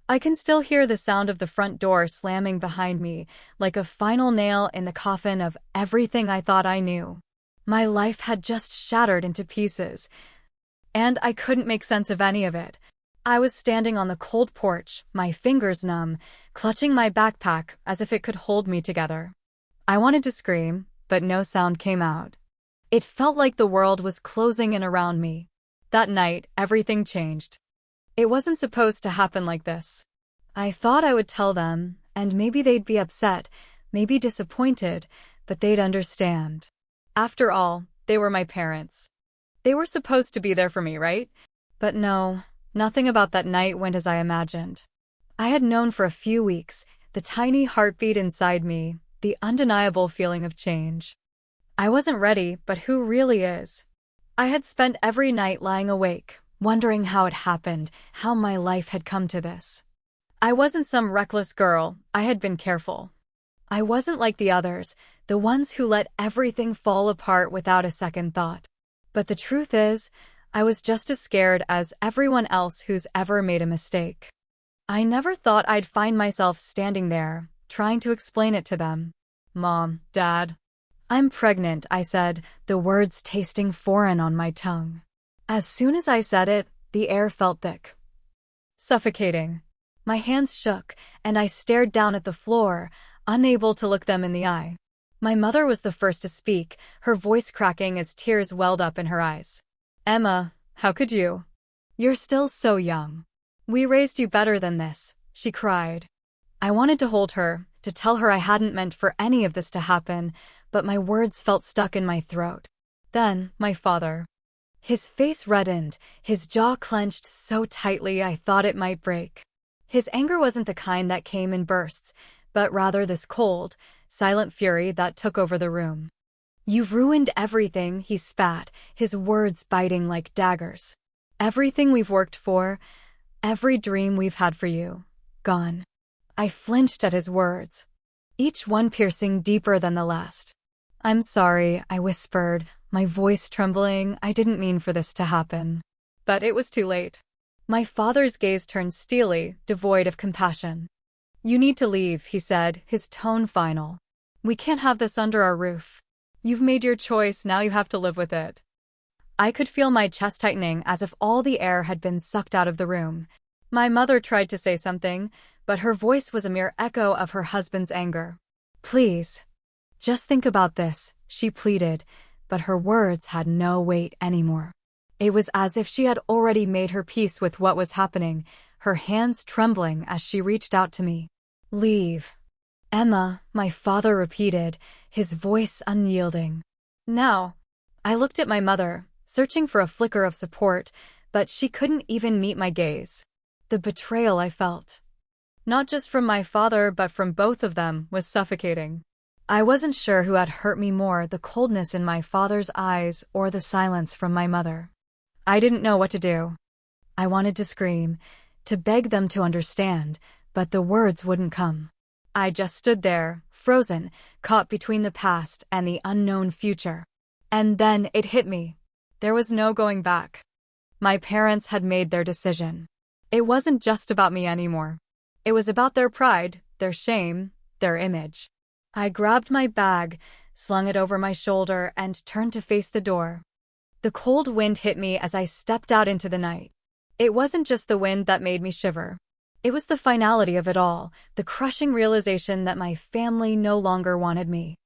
I can still hear the sound of the front door slamming behind me, like a final nail in the coffin of everything I thought I knew. My life had just shattered into pieces, and I couldn't make sense of any of it. I was standing on the cold porch, my fingers numb, clutching my backpack as if it could hold me together. I wanted to scream, but no sound came out. It felt like the world was closing in around me. That night, everything changed. It wasn't supposed to happen like this. I thought I would tell them, and maybe they'd be upset, maybe disappointed, but they'd understand. After all, they were my parents. They were supposed to be there for me, right? But no, nothing about that night went as I imagined. I had known for a few weeks, the tiny heartbeat inside me, the undeniable feeling of change. I wasn't ready, but who really is? I had spent every night lying awake, wondering how it happened, how my life had come to this. I wasn't some reckless girl, I had been careful. I wasn't like the others, the ones who let everything fall apart without a second thought. But the truth is, I was just as scared as everyone else who's ever made a mistake. I never thought I'd find myself standing there, trying to explain it to them. Mom, Dad. I'm pregnant, I said, the words tasting foreign on my tongue. As soon as I said it, the air felt thick. Suffocating. My hands shook, and I stared down at the floor, unable to look them in the eye. My mother was the first to speak, her voice cracking as tears welled up in her eyes. Emma, how could you? You're still so young. We raised you better than this, she cried. I wanted to hold her, to tell her I hadn't meant for any of this to happen, but my words felt stuck in my throat. Then, my father. His face reddened, his jaw clenched so tightly I thought it might break. His anger wasn't the kind that came in bursts, but rather this cold, silent fury that took over the room. You've ruined everything, he spat, his words biting like daggers. Everything we've worked for, every dream we've had for you, gone. I flinched at his words, each one piercing deeper than the last. I'm sorry, I whispered, my voice trembling. I didn't mean for this to happen. But it was too late. My father's gaze turned steely, devoid of compassion. You need to leave, he said, his tone final. We can't have this under our roof. You've made your choice, now you have to live with it. I could feel my chest tightening as if all the air had been sucked out of the room. My mother tried to say something, but her voice was a mere echo of her husband's anger. Please. Just think about this, she pleaded, but her words had no weight anymore. It was as if she had already made her peace with what was happening, her hands trembling as she reached out to me. Leave. Emma, my father repeated, his voice unyielding. Now. I looked at my mother, searching for a flicker of support, but she couldn't even meet my gaze. The betrayal I felt, not just from my father but from both of them, was suffocating. I wasn't sure who had hurt me more, the coldness in my father's eyes or the silence from my mother. I didn't know what to do. I wanted to scream, to beg them to understand, but the words wouldn't come. I just stood there, frozen, caught between the past and the unknown future. And then it hit me. There was no going back. My parents had made their decision. It wasn't just about me anymore. It was about their pride, their shame, their image. I grabbed my bag, slung it over my shoulder, and turned to face the door. The cold wind hit me as I stepped out into the night. It wasn't just the wind that made me shiver. It was the finality of it all, the crushing realization that my family no longer wanted me.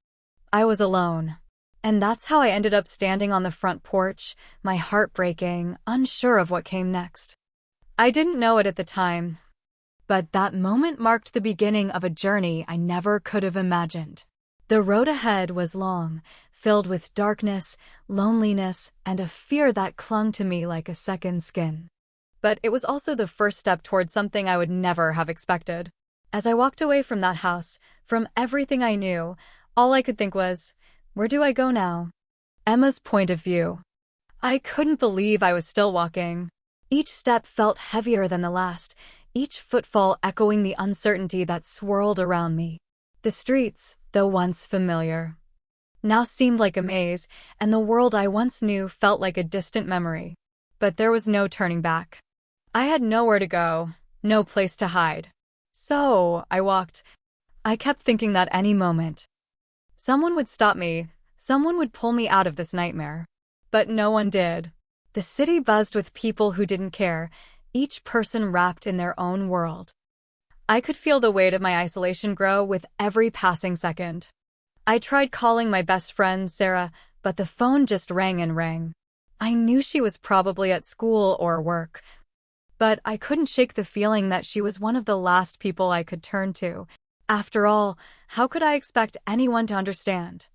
I was alone. And that's how I ended up standing on the front porch, my heart breaking, unsure of what came next. I didn't know it at the time, but that moment marked the beginning of a journey I never could have imagined. The road ahead was long, filled with darkness, loneliness, and a fear that clung to me like a second skin. But it was also the first step towards something I would never have expected. As I walked away from that house, from everything I knew, all I could think was, where do I go now? Emma's point of view. I couldn't believe I was still walking. Each step felt heavier than the last, each footfall echoing the uncertainty that swirled around me. The streets, though once familiar, now seemed like a maze, and the world I once knew felt like a distant memory. But there was no turning back. I had nowhere to go, No place to hide. So, I walked. I kept thinking that any moment, someone would stop me, someone would pull me out of this nightmare. But no one did. The city buzzed with people who didn't care, each person wrapped in their own world. I could feel the weight of my isolation grow with every passing second. I tried calling my best friend, Sarah, but the phone just rang and rang. I knew she was probably at school or work, but I couldn't shake the feeling that she was one of the last people I could turn to. After all, how could I expect anyone to understand?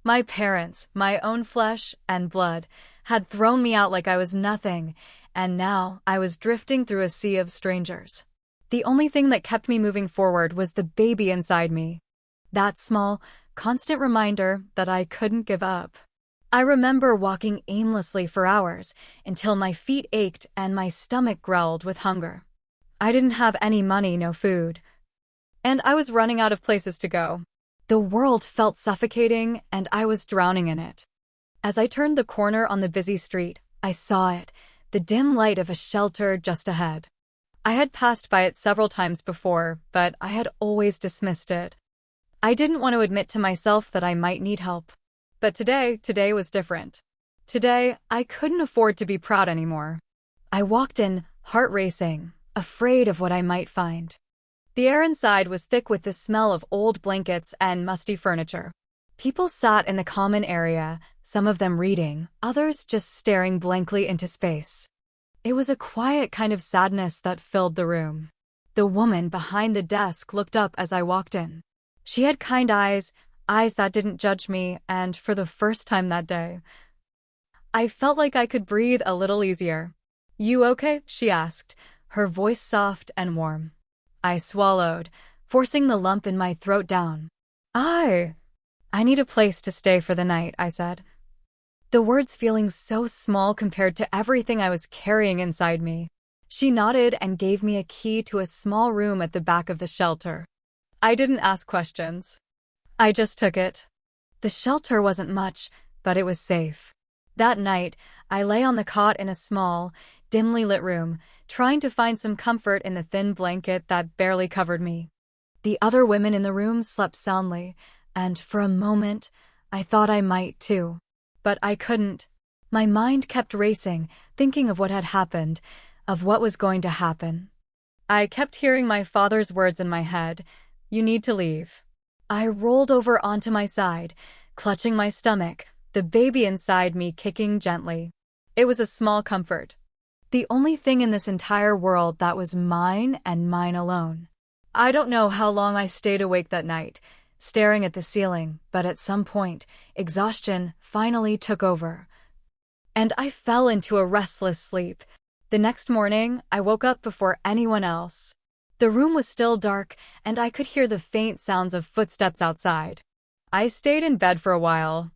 My parents, my own flesh and blood, had thrown me out like I was nothing, and now I was drifting through a sea of strangers. The only thing that kept me moving forward was the baby inside me. That small, constant reminder that I couldn't give up. I remember walking aimlessly for hours until my feet ached and my stomach growled with hunger. I didn't have any money, no food. And I was running out of places to go. The world felt suffocating, and I was drowning in it. As I turned the corner on the busy street, I saw it, the dim light of a shelter just ahead. I had passed by it several times before, but I had always dismissed it. I didn't want to admit to myself that I might need help. But today was different. Today, I couldn't afford to be proud anymore. I walked in, heart racing, afraid of what I might find. The air inside was thick with the smell of old blankets and musty furniture. People sat in the common area, some of them reading, others just staring blankly into space. It was a quiet kind of sadness that filled the room. The woman behind the desk looked up as I walked in. She had kind eyes, eyes that didn't judge me, and for the first time that day, I felt like I could breathe a little easier. "You okay?" she asked, her voice soft and warm. I swallowed, forcing the lump in my throat down. I need a place to stay for the night," I said. The words feeling so small compared to everything I was carrying inside me. She nodded and gave me a key to a small room at the back of the shelter. I didn't ask questions. I just took it. The shelter wasn't much, but it was safe. That night, I lay on the cot in a small, dimly lit room, trying to find some comfort in the thin blanket that barely covered me. The other women in the room slept soundly, and for a moment, I thought I might too. But I couldn't. My mind kept racing, thinking of what had happened, of what was going to happen. I kept hearing my father's words in my head, "You need to leave." I rolled over onto my side, clutching my stomach, the baby inside me kicking gently. It was a small comfort. The only thing in this entire world that was mine and mine alone. I don't know how long I stayed awake that night, staring at the ceiling, but at some point, exhaustion finally took over. And I fell into a restless sleep. The next morning, I woke up before anyone else. The room was still dark, and I could hear the faint sounds of footsteps outside. I stayed in bed for a while,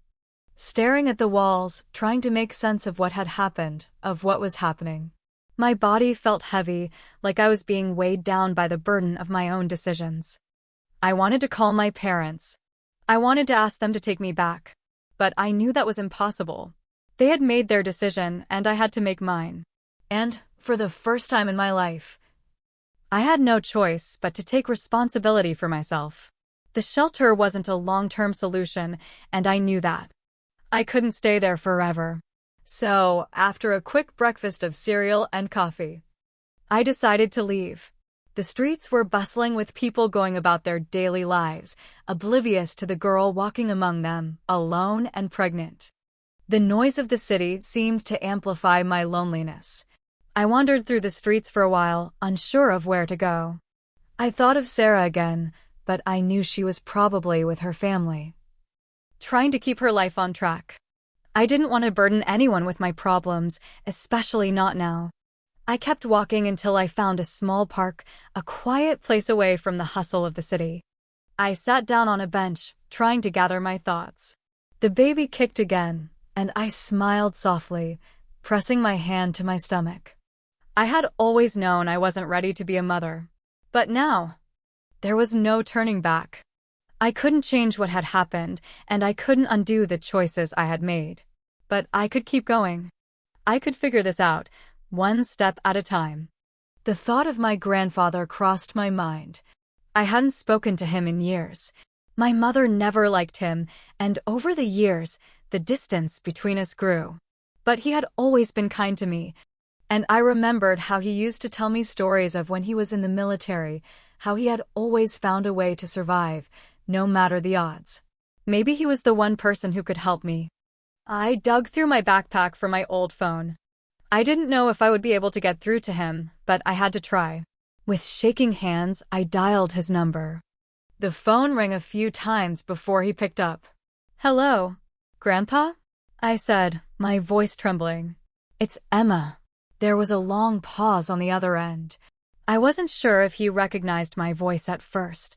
staring at the walls, trying to make sense of what had happened, of what was happening. My body felt heavy, like I was being weighed down by the burden of my own decisions. I wanted to call my parents. I wanted to ask them to take me back. But I knew that was impossible. They had made their decision, and I had to make mine. And, for the first time in my life, I had no choice but to take responsibility for myself. The shelter wasn't a long-term solution, and I knew that. I couldn't stay there forever. So, after a quick breakfast of cereal and coffee, I decided to leave. The streets were bustling with people going about their daily lives, oblivious to the girl walking among them, alone and pregnant. The noise of the city seemed to amplify my loneliness. I wandered through the streets for a while, unsure of where to go. I thought of Sarah again, but I knew she was probably with her family, trying to keep her life on track. I didn't want to burden anyone with my problems, especially not now. I kept walking until I found a small park, a quiet place away from the hustle of the city. I sat down on a bench, trying to gather my thoughts. The baby kicked again, and I smiled softly, pressing my hand to my stomach. I had always known I wasn't ready to be a mother. But now, there was no turning back. I couldn't change what had happened, and I couldn't undo the choices I had made. But I could keep going. I could figure this out, one step at a time. The thought of my grandfather crossed my mind. I hadn't spoken to him in years. My mother never liked him, and over the years, the distance between us grew. But he had always been kind to me, and I remembered how he used to tell me stories of when he was in the military, how he had always found a way to survive, no matter the odds. Maybe he was the one person who could help me. I dug through my backpack for my old phone. I didn't know if I would be able to get through to him, but I had to try. With shaking hands, I dialed his number. The phone rang a few times before he picked up. "Hello, Grandpa?" I said, my voice trembling. "It's Emma." There was a long pause on the other end. I wasn't sure if he recognized my voice at first.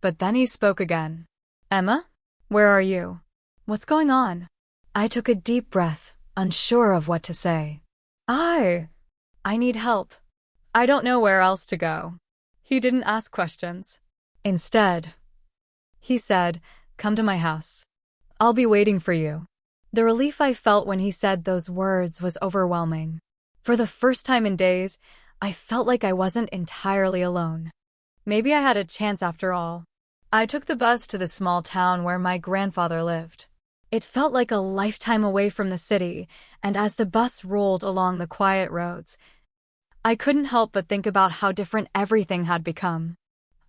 But then he spoke again. "Emma? Where are you? What's going on?" I took a deep breath, unsure of what to say. I need help. I don't know where else to go." He didn't ask questions. Instead, he said, "Come to my house. I'll be waiting for you." The relief I felt when he said those words was overwhelming. For the first time in days, I felt like I wasn't entirely alone. Maybe I had a chance after all. I took the bus to the small town where my grandfather lived. It felt like a lifetime away from the city, and as the bus rolled along the quiet roads, I couldn't help but think about how different everything had become.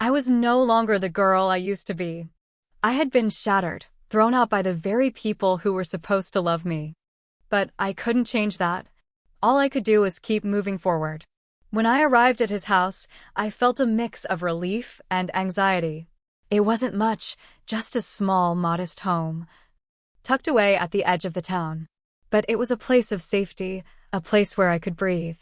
I was no longer the girl I used to be. I had been shattered, thrown out by the very people who were supposed to love me. But I couldn't change that. All I could do was keep moving forward. When I arrived at his house, I felt a mix of relief and anxiety. It wasn't much, just a small, modest home, tucked away at the edge of the town. But it was a place of safety, a place where I could breathe.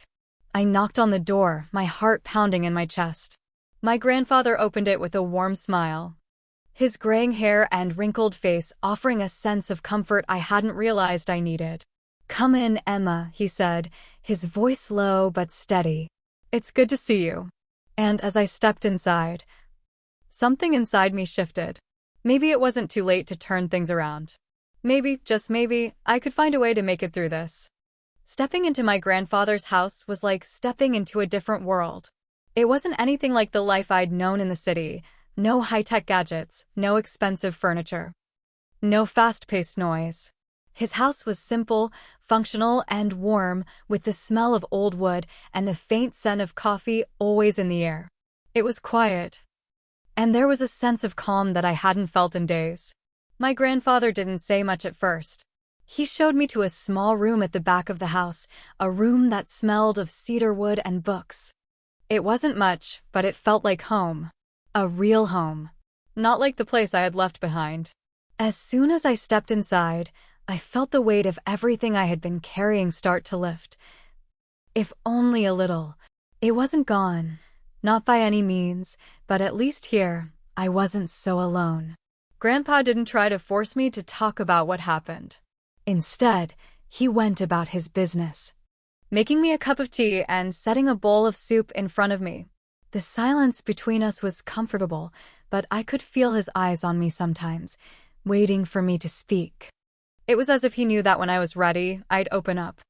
I knocked on the door, my heart pounding in my chest. My grandfather opened it with a warm smile, his graying hair and wrinkled face offering a sense of comfort I hadn't realized I needed. "Come in, Emma," he said, his voice low but steady. "It's good to see you." And as I stepped inside, something inside me shifted. Maybe it wasn't too late to turn things around. Maybe, just maybe, I could find a way to make it through this. Stepping into my grandfather's house was like stepping into a different world. It wasn't anything like the life I'd known in the city. No high-tech gadgets, no expensive furniture, no fast-paced noise. His house was simple, functional, and warm, with the smell of old wood and the faint scent of coffee always in the air. It was quiet, and there was a sense of calm that I hadn't felt in days. My grandfather didn't say much at first. He showed me to a small room at the back of the house, a room that smelled of cedar wood and books. It wasn't much, but it felt like home. A real home. Not like the place I had left behind. As soon as I stepped inside, I felt the weight of everything I had been carrying start to lift. If only a little. It wasn't gone. Not by any means, but at least here, I wasn't so alone. Grandpa didn't try to force me to talk about what happened. Instead, he went about his business, making me a cup of tea and setting a bowl of soup in front of me. The silence between us was comfortable, but I could feel his eyes on me sometimes, waiting for me to speak. It was as if he knew that when I was ready, I'd open up.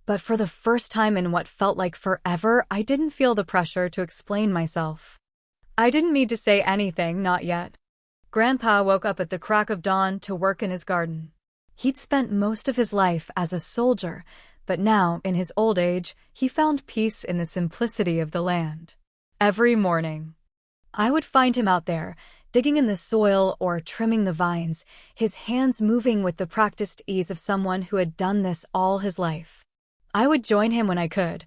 But for the first time in what felt like forever, I didn't feel the pressure to explain myself. I didn't need to say anything, not yet. Grandpa woke up at the crack of dawn to work in his garden. He'd spent most of his life as a soldier, but now, in his old age, he found peace in the simplicity of the land. Every morning, I would find him out there, digging in the soil or trimming the vines, his hands moving with the practiced ease of someone who had done this all his life. I would join him when I could,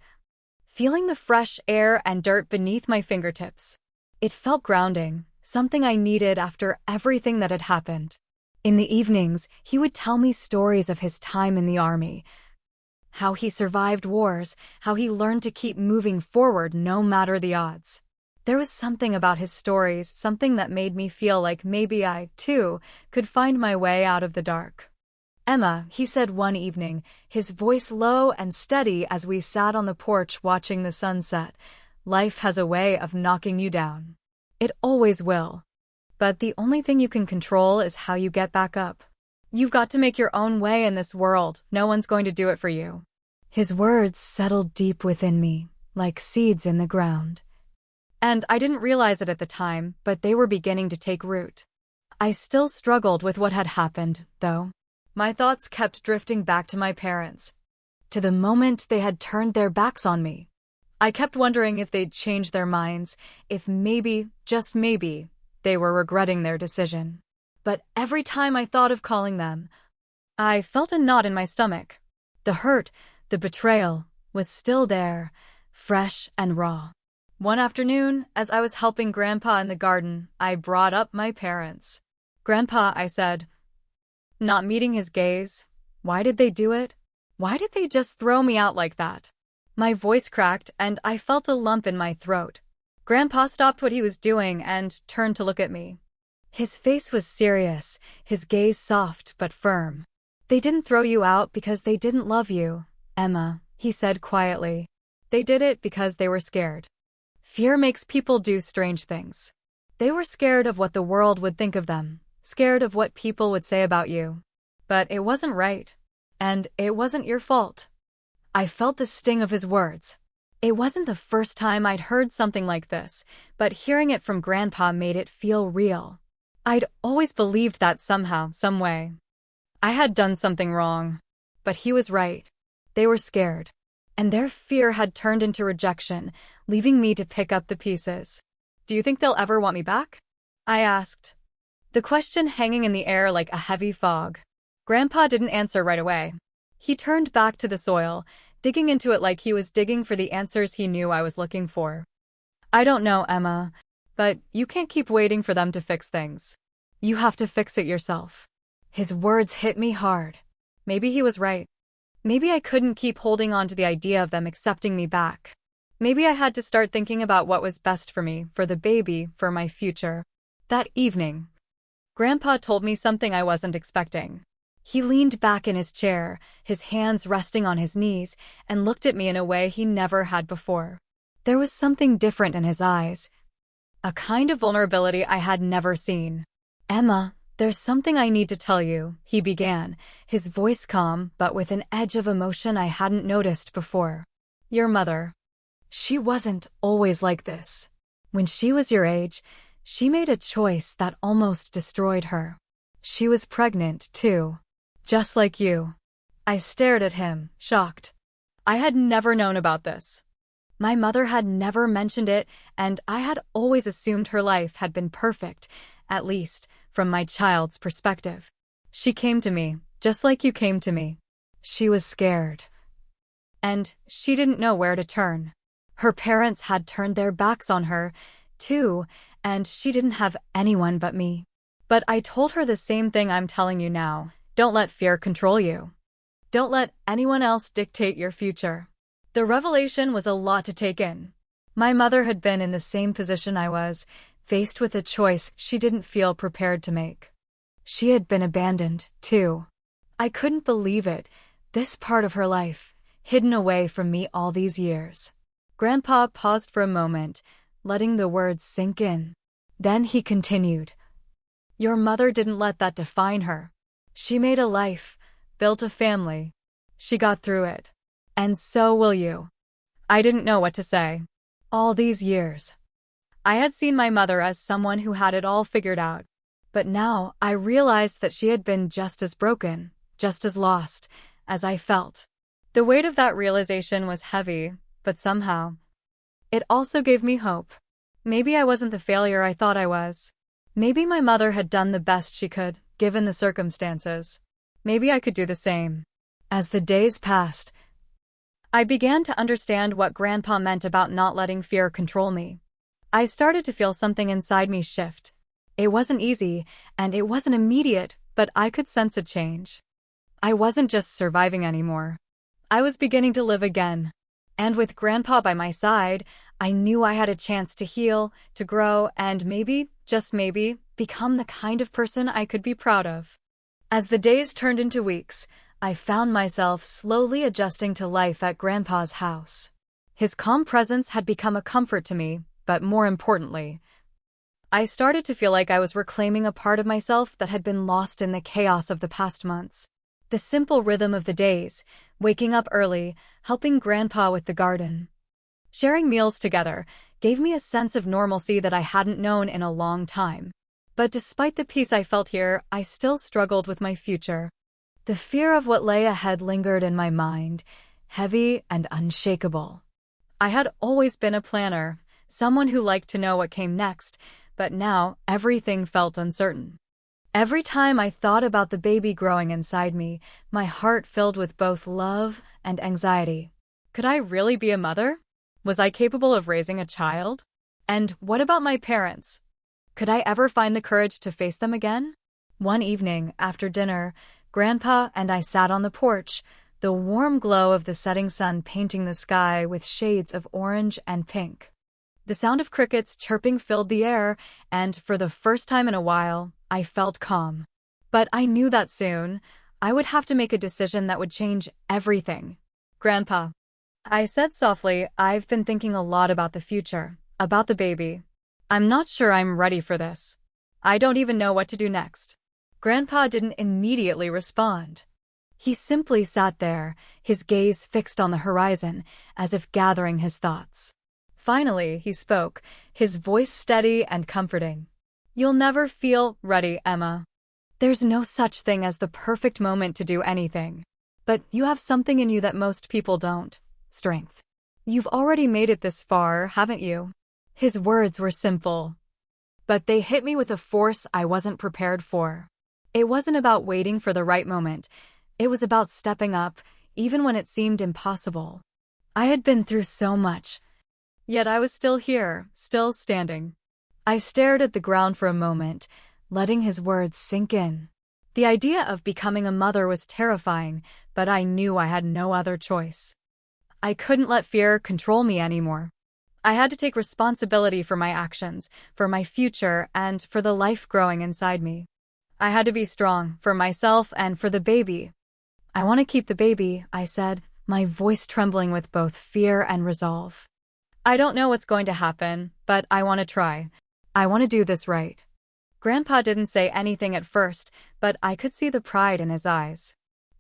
feeling the fresh air and dirt beneath my fingertips. It felt grounding, something I needed after everything that had happened. In the evenings, he would tell me stories of his time in the army, how he survived wars, how he learned to keep moving forward no matter the odds. There was something about his stories, something that made me feel like maybe I, too, could find my way out of the dark. "Emma," he said one evening, his voice low and steady as we sat on the porch watching the sunset, "life has a way of knocking you down. It always will. But the only thing you can control is how you get back up. You've got to make your own way in this world. No one's going to do it for you." His words settled deep within me, like seeds in the ground. And I didn't realize it at the time, but they were beginning to take root. I still struggled with what had happened, though. My thoughts kept drifting back to my parents, to the moment they had turned their backs on me. I kept wondering if they'd changed their minds, if maybe, just maybe, they were regretting their decision. But every time I thought of calling them, I felt a knot in my stomach. The hurt, the betrayal, was still there, fresh and raw. One afternoon, as I was helping Grandpa in the garden, I brought up my parents. "Grandpa," I said, not meeting his gaze, "why did they do it? Why did they just throw me out like that?" My voice cracked, and I felt a lump in my throat. Grandpa stopped what he was doing and turned to look at me. His face was serious, his gaze soft but firm. "They didn't throw you out because they didn't love you, Emma," he said quietly. "They did it because they were scared. Fear makes people do strange things. They were scared of what the world would think of them, scared of what people would say about you. But it wasn't right. And it wasn't your fault." I felt the sting of his words. It wasn't the first time I'd heard something like this, but hearing it from Grandpa made it feel real. I'd always believed that somehow, some way, I had done something wrong. But he was right. They were scared. And their fear had turned into rejection, leaving me to pick up the pieces. "Do you think they'll ever want me back?" I asked, the question hanging in the air like a heavy fog. Grandpa didn't answer right away. He turned back to the soil, digging into it like he was digging for the answers he knew I was looking for. "I don't know, Emma, but you can't keep waiting for them to fix things. You have to fix it yourself." His words hit me hard. Maybe he was right. Maybe I couldn't keep holding on to the idea of them accepting me back. Maybe I had to start thinking about what was best for me, for the baby, for my future. That evening, Grandpa told me something I wasn't expecting. He leaned back in his chair, his hands resting on his knees, and looked at me in a way he never had before. There was something different in his eyes, a kind of vulnerability I had never seen. "Emma, there's something I need to tell you," he began, his voice calm but with an edge of emotion I hadn't noticed before. "Your mother, she wasn't always like this. When she was your age, she made a choice that almost destroyed her. She was pregnant, too. Just like you." I stared at him, shocked. I had never known about this. My mother had never mentioned it, and I had always assumed her life had been perfect, at least from my child's perspective. She came to me, just like you came to me. She was scared. And she didn't know where to turn. Her parents had turned their backs on her, too, and she didn't have anyone but me. But I told her the same thing I'm telling you now. Don't let fear control you. Don't let anyone else dictate your future. The revelation was a lot to take in. My mother had been in the same position I was, faced with a choice she didn't feel prepared to make. She had been abandoned, too. I couldn't believe it, this part of her life, hidden away from me all these years. Grandpa paused for a moment, letting the words sink in. Then he continued. "Your mother didn't let that define her. She made a life, built a family. She got through it. And so will you." I didn't know what to say. All these years, I had seen my mother as someone who had it all figured out. But now I realized that she had been just as broken, just as lost, as I felt. The weight of that realization was heavy, but somehow, it also gave me hope. Maybe I wasn't the failure I thought I was. Maybe my mother had done the best she could, given the circumstances. Maybe I could do the same. As the days passed, I began to understand what Grandpa meant about not letting fear control me. I started to feel something inside me shift. It wasn't easy, and it wasn't immediate, but I could sense a change. I wasn't just surviving anymore. I was beginning to live again. And with Grandpa by my side, I knew I had a chance to heal, to grow, and maybe, just maybe, become the kind of person I could be proud of. As the days turned into weeks, I found myself slowly adjusting to life at Grandpa's house. His calm presence had become a comfort to me, but more importantly, I started to feel like I was reclaiming a part of myself that had been lost in the chaos of the past months. The simple rhythm of the days, waking up early, helping Grandpa with the garden, Sharing meals together gave me a sense of normalcy that I hadn't known in a long time. But despite the peace I felt here, I still struggled with my future. The fear of what lay ahead lingered in my mind, heavy and unshakable. I had always been a planner, someone who liked to know what came next, but now everything felt uncertain. Every time I thought about the baby growing inside me, my heart filled with both love and anxiety. Could I really be a mother? Was I capable of raising a child? And what about my parents? Could I ever find the courage to face them again? One evening, after dinner, Grandpa and I sat on the porch, the warm glow of the setting sun painting the sky with shades of orange and pink. The sound of crickets chirping filled the air, and for the first time in a while, I felt calm. But I knew that soon, I would have to make a decision that would change everything. Grandpa, I said softly, I've been thinking a lot about the future, about the baby. I'm not sure I'm ready for this. I don't even know what to do next. Grandpa didn't immediately respond. He simply sat there, his gaze fixed on the horizon, as if gathering his thoughts. Finally, he spoke, his voice steady and comforting. You'll never feel ready, Emma. There's no such thing as the perfect moment to do anything. But you have something in you that most people don't. Strength. You've already made it this far, haven't you? His words were simple, but they hit me with a force I wasn't prepared for. It wasn't about waiting for the right moment. It was about stepping up, even when it seemed impossible. I had been through so much, yet I was still here, still standing. I stared at the ground for a moment, letting his words sink in. The idea of becoming a mother was terrifying, but I knew I had no other choice. I couldn't let fear control me anymore. I had to take responsibility for my actions, for my future, and for the life growing inside me. I had to be strong, for myself and for the baby. I want to keep the baby, I said, my voice trembling with both fear and resolve. I don't know what's going to happen, but I want to try. I want to do this right. Grandpa didn't say anything at first, but I could see the pride in his eyes.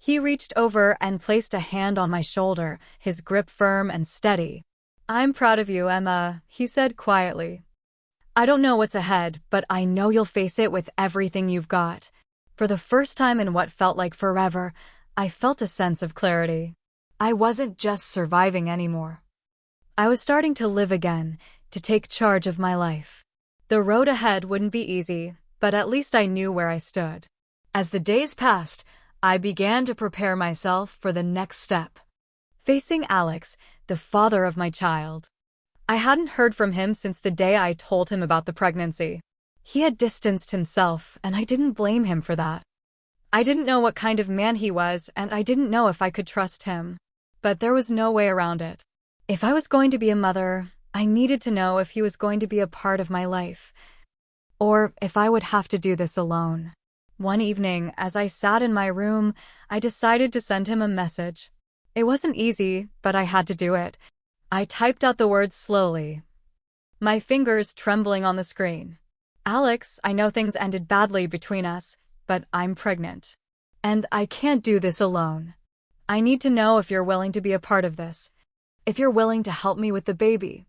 He reached over and placed a hand on my shoulder, his grip firm and steady. I'm proud of you, Emma, he said quietly. I don't know what's ahead, but I know you'll face it with everything you've got. For the first time in what felt like forever, I felt a sense of clarity. I wasn't just surviving anymore. I was starting to live again, to take charge of my life. The road ahead wouldn't be easy, but at least I knew where I stood. As the days passed, I began to prepare myself for the next step. Facing Alex, the father of my child. I hadn't heard from him since the day I told him about the pregnancy. He had distanced himself, and I didn't blame him for that. I didn't know what kind of man he was, and I didn't know if I could trust him. But there was no way around it. If I was going to be a mother, I needed to know if he was going to be a part of my life, or if I would have to do this alone. One evening, as I sat in my room, I decided to send him a message. It wasn't easy, but I had to do it. I typed out the words slowly, my fingers trembling on the screen. Alex, I know things ended badly between us, but I'm pregnant. And I can't do this alone. I need to know if you're willing to be a part of this. If you're willing to help me with the baby.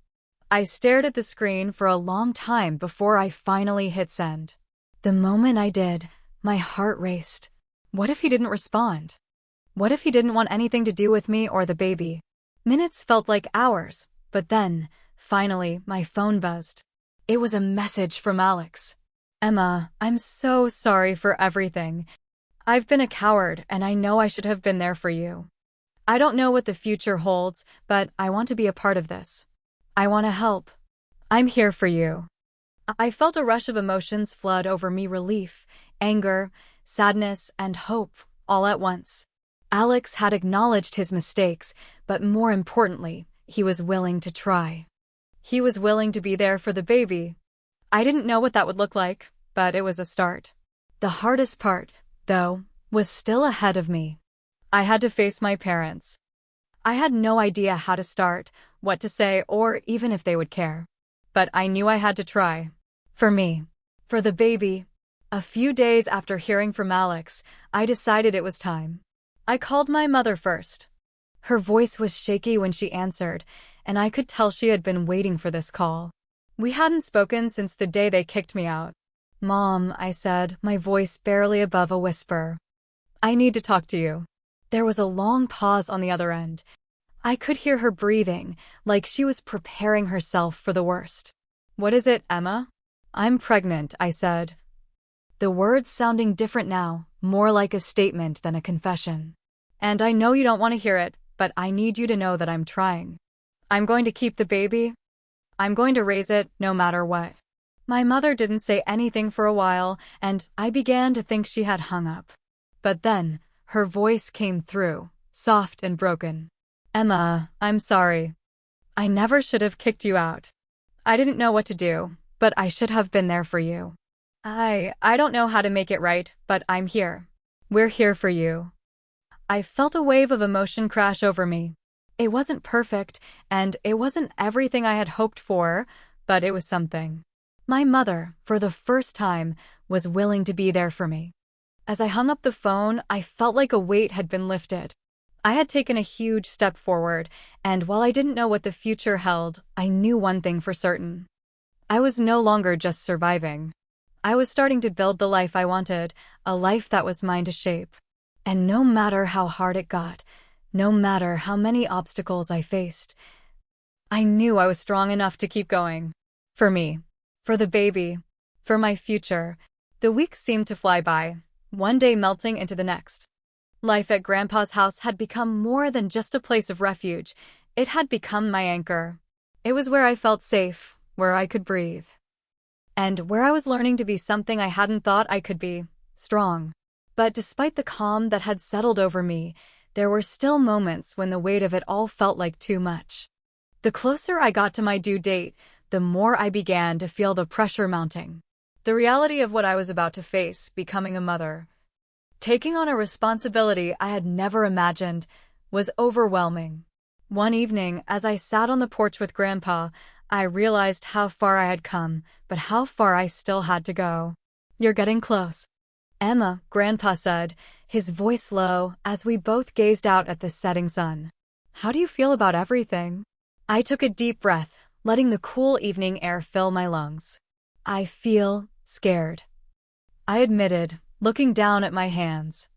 I stared at the screen for a long time before I finally hit send. The moment I did, my heart raced. What if he didn't respond? What if he didn't want anything to do with me or the baby? Minutes felt like hours, but then, finally, my phone buzzed. It was a message from Alex. Emma, I'm so sorry for everything. I've been a coward, and I know I should have been there for you. I don't know what the future holds, but I want to be a part of this. I want to help. I'm here for you. I felt a rush of emotions flood over me, relief, anger, sadness, and hope, all at once. Alex had acknowledged his mistakes, but more importantly, he was willing to try. He was willing to be there for the baby. I didn't know what that would look like, but it was a start. The hardest part, though, was still ahead of me. I had to face my parents. I had no idea how to start, what to say, or even if they would care. But I knew I had to try. For me. For the baby. A few days after hearing from Alex, I decided it was time. I called my mother first. Her voice was shaky when she answered, and I could tell she had been waiting for this call. We hadn't spoken since the day they kicked me out. "Mom," I said, my voice barely above a whisper. "I need to talk to you." There was a long pause on the other end. I could hear her breathing, like she was preparing herself for the worst. "What is it, Emma?" "I'm pregnant," I said. The words sounding different now, more like a statement than a confession. "And I know you don't want to hear it, but I need you to know that I'm trying. I'm going to keep the baby. I'm going to raise it, no matter what." My mother didn't say anything for a while, and I began to think she had hung up. But then, her voice came through, soft and broken. "Emma, I'm sorry. I never should have kicked you out. I didn't know what to do, but I should have been there for you. I don't know how to make it right, but I'm here. We're here for you." I felt a wave of emotion crash over me. It wasn't perfect, and it wasn't everything I had hoped for, but it was something. My mother, for the first time, was willing to be there for me. As I hung up the phone, I felt like a weight had been lifted. I had taken a huge step forward, and while I didn't know what the future held, I knew one thing for certain. I was no longer just surviving. I was starting to build the life I wanted, a life that was mine to shape. And no matter how hard it got, no matter how many obstacles I faced, I knew I was strong enough to keep going. For me. For the baby. For my future. The weeks seemed to fly by, one day melting into the next. Life at Grandpa's house had become more than just a place of refuge. It had become my anchor. It was where I felt safe, where I could breathe. And where I was learning to be something I hadn't thought I could be, strong. But despite the calm that had settled over me, there were still moments when the weight of it all felt like too much. The closer I got to my due date, the more I began to feel the pressure mounting. The reality of what I was about to face, becoming a mother, taking on a responsibility I had never imagined, was overwhelming. One evening, as I sat on the porch with Grandpa, I realized how far I had come, but how far I still had to go. "You're getting close, Emma," Grandpa said, his voice low, as we both gazed out at the setting sun. "How do you feel about everything?" I took a deep breath, letting the cool evening air fill my lungs. "I feel scared," I admitted, looking down at my hands.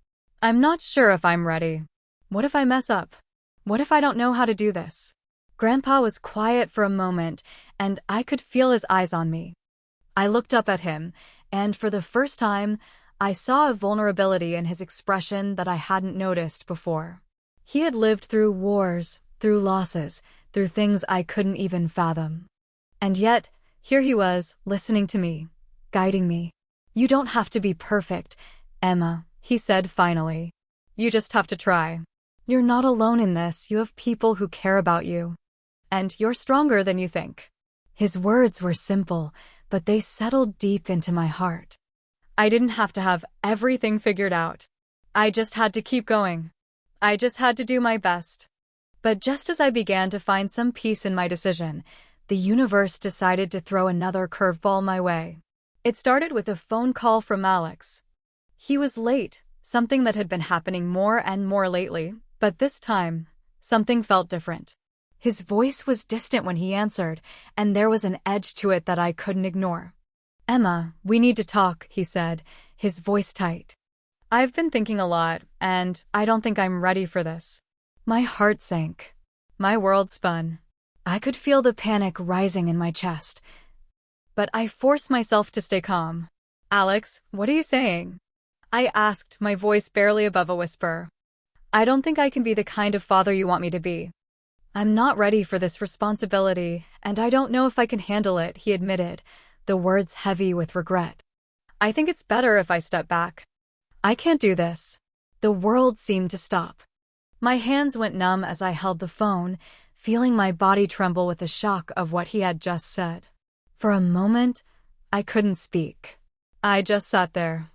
"I'm not sure if I'm ready. What if I mess up? What if I don't know how to do this?" Grandpa was quiet for a moment, and I could feel his eyes on me. I looked up at him, and for the first time, I saw a vulnerability in his expression that I hadn't noticed before. He had lived through wars, through losses, through things I couldn't even fathom. And yet, here he was, listening to me, guiding me. "You don't have to be perfect, Emma," he said finally. "You just have to try. You're not alone in this. You have people who care about you. And you're stronger than you think." His words were simple, but they settled deep into my heart. I didn't have to have everything figured out. I just had to keep going. I just had to do my best. But just as I began to find some peace in my decision, the universe decided to throw another curveball my way. It started with a phone call from Alex. He was late, something that had been happening more and more lately, but this time, something felt different. His voice was distant when he answered, and there was an edge to it that I couldn't ignore. "Emma, we need to talk," he said, his voice tight. "I've been thinking a lot, and I don't think I'm ready for this." My heart sank. My world spun. I could feel the panic rising in my chest. But I forced myself to stay calm. "Alex, what are you saying?" I asked, my voice barely above a whisper. "I don't think I can be the kind of father you want me to be. I'm not ready for this responsibility, and I don't know if I can handle it," he admitted, the words heavy with regret. "I think it's better if I step back. I can't do this." The world seemed to stop. My hands went numb as I held the phone, feeling my body tremble with the shock of what he had just said. For a moment, I couldn't speak. I just sat there.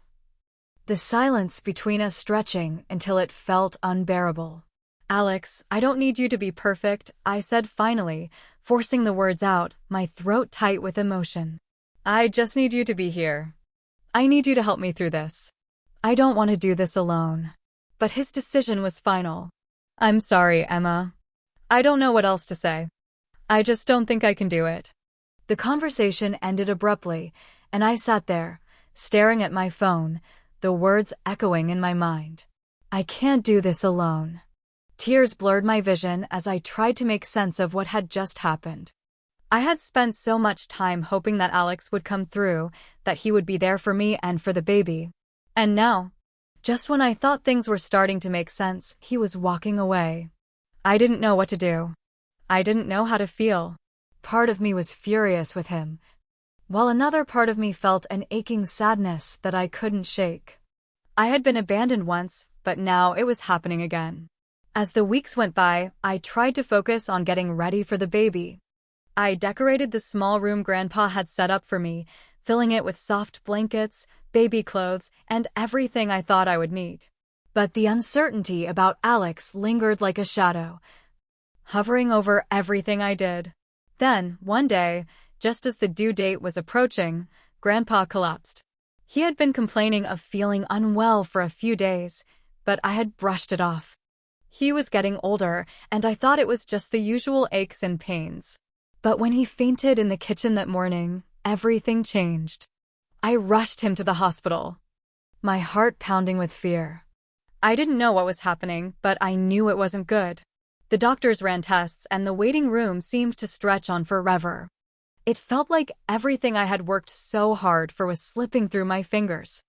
The silence between us stretching until it felt unbearable. "Alex, I don't need you to be perfect," I said finally, forcing the words out, my throat tight with emotion. "I just need you to be here. I need you to help me through this. I don't want to do this alone." But his decision was final. "I'm sorry, Emma. I don't know what else to say. I just don't think I can do it." The conversation ended abruptly, and I sat there, staring at my phone, the words echoing in my mind. I can't do this alone. Tears blurred my vision as I tried to make sense of what had just happened. I had spent so much time hoping that Alex would come through, that he would be there for me and for the baby. And now, just when I thought things were starting to make sense, he was walking away. I didn't know what to do. I didn't know how to feel. Part of me was furious with him, while another part of me felt an aching sadness that I couldn't shake. I had been abandoned once, but now it was happening again. As the weeks went by, I tried to focus on getting ready for the baby. I decorated the small room Grandpa had set up for me, filling it with soft blankets, baby clothes, and everything I thought I would need. But the uncertainty about Alex lingered like a shadow, hovering over everything I did. Then, one day, just as the due date was approaching, Grandpa collapsed. He had been complaining of feeling unwell for a few days, but I had brushed it off. He was getting older, and I thought it was just the usual aches and pains. But when he fainted in the kitchen that morning, everything changed. I rushed him to the hospital, my heart pounding with fear. I didn't know what was happening, but I knew it wasn't good. The doctors ran tests, and the waiting room seemed to stretch on forever. It felt like everything I had worked so hard for was slipping through my fingers.